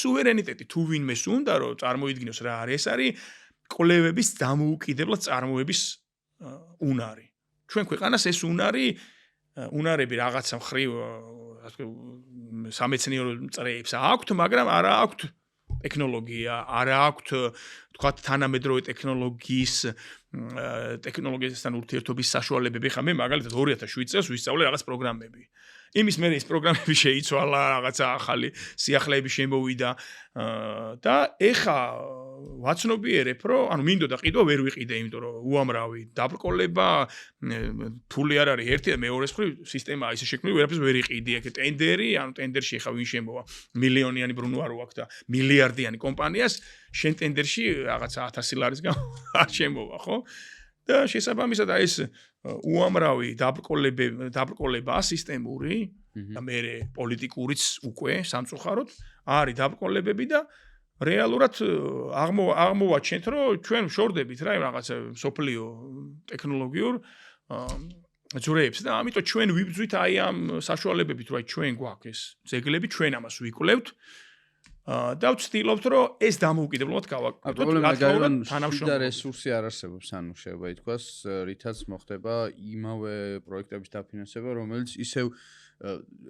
სუვერენიტეტი თუ ვინმეს უნდა რომ წარმოიდგინოს რა არის, ეს არის კვლევების დამოუკიდებლად წარმოების უნარი. ჩვენ ქვეყანას ეს უნარები რაღაცა მხრივ სამეცნიერო წრეებს აქვთ, მაგრამ არა აქვთ ტექნოლოგია, არა აქვთ თქვათ თანამედროვე ტექნოლოგიასთან ურთიერთობის საშუალებები. ხა მე მაგალითად 2007 წელს ვისწავლე რაღაც პროგრამები. იმის მერე ეს პროგრამები შეიცვალა, რაღაცა ახალი სიახლეები შემოვიდა და ეხა ვაცნობიერებ, რომ ანუ მინდოდა ყიდვა ვერ ვიყიდე, იმიტომ რომ უამრავი დაბრკოლება, ფული არ არის ერთი და მეორეს მხრივ სისტემა ისე შექმნილი, ვერაფერს ვერ იყიდი, აქ ტენდერი, ანუ ტენდერში ეხა ვინ შემოვა, მილიონიანი ბრუნვა რო აქვს და მილიარდიანი კომპანიას, შენ ტენდერში რაღაცა 1000 ლარის გამო არ შემოვა, ხო? და შესაბამისად ეს უამრავი დაბრკოლება სისტემური და მე პოლიტიკურიც უკვე სამწუხაროდ არის დაბრკოლებები და რეალურად აღმოვაჩენთ რომ ჩვენ ვშორდებით რა რაღაც სოფლიო ტექნოლოგიურ ძვრებს და ამიტომ ჩვენ ვიბძვით აი ამ საშუალებებით რომ ჩვენ გვაქვს ეს ძეგლები ჩვენ ამას ვიკვლევთ და ვცდილობთ რომ ეს დამოუკიდებლად გავაკეთოთ. პრობლემა განსხვავდა რესურსი არ არსებობს, ანუ შეიძლება ითქვას, რითაც მოხდება იმავე პროექტების დაფინანსება, რომელიც ისევ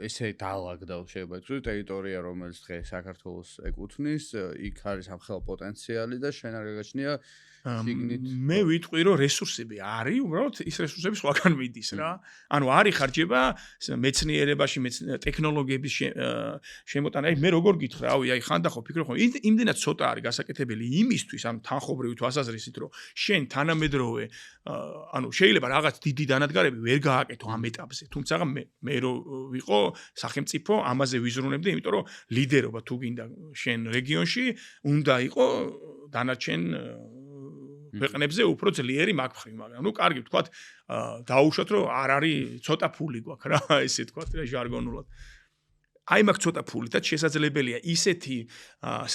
ესე დაალაგდა შეიძლება ითქვას ტერიტორია, რომელიც დღეს საქართველოს ეკუთვნის, იქ არის ამხელა პოტენციალი და შენ არ გაგაჩნია შიგნით. მე ვიტყვი რომ რესურსები არის, უბრალოდ ის რესურსები სხვაგან მიდის რა. ანუ არის ხარჯება მეცნიერებაში, ტექნოლოგიების შემოტანა. აი მე როგორ გითხრა, აი ხანდახო ფიქრობ ხომ იმდენად ცოტა არის გასაკეთებელი იმისთვის, ანუ თანხობრივი თვალსაზრისით, რომ შენ თანამედროვე ანუ შეიძლება რაღაც დიდი დანადგარები ვერ გააკეთო ამ ეტაპზე. თუმცა მე რო ვიყო სახელმწიფო, ამაზე ვიზრუნებდი, იმიტომ რომ ლიდერობა თუ გინდა შენ რეგიონში, უნდა იყო დანარჩენ ქვეყნებზე უფრო ძლიერი მაგ-მხრივ, მაგრამ ნუ კარგი ვთქვათ, დაუშვათ რომ არ არის ცოტა ფული გვაქვს რა, ესე ვთქვათ რა ჟარგონულად. აი მაგ ცოტა ფულითაც შესაძლებელია ისეთი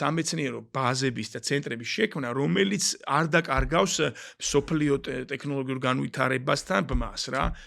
სამეცნიერო ბაზების და ცენტრების შექმნა, რომელიც არ დაკარგავს სოფლიო ტექნოლოგიურ განვითარებასთან ბმას რა.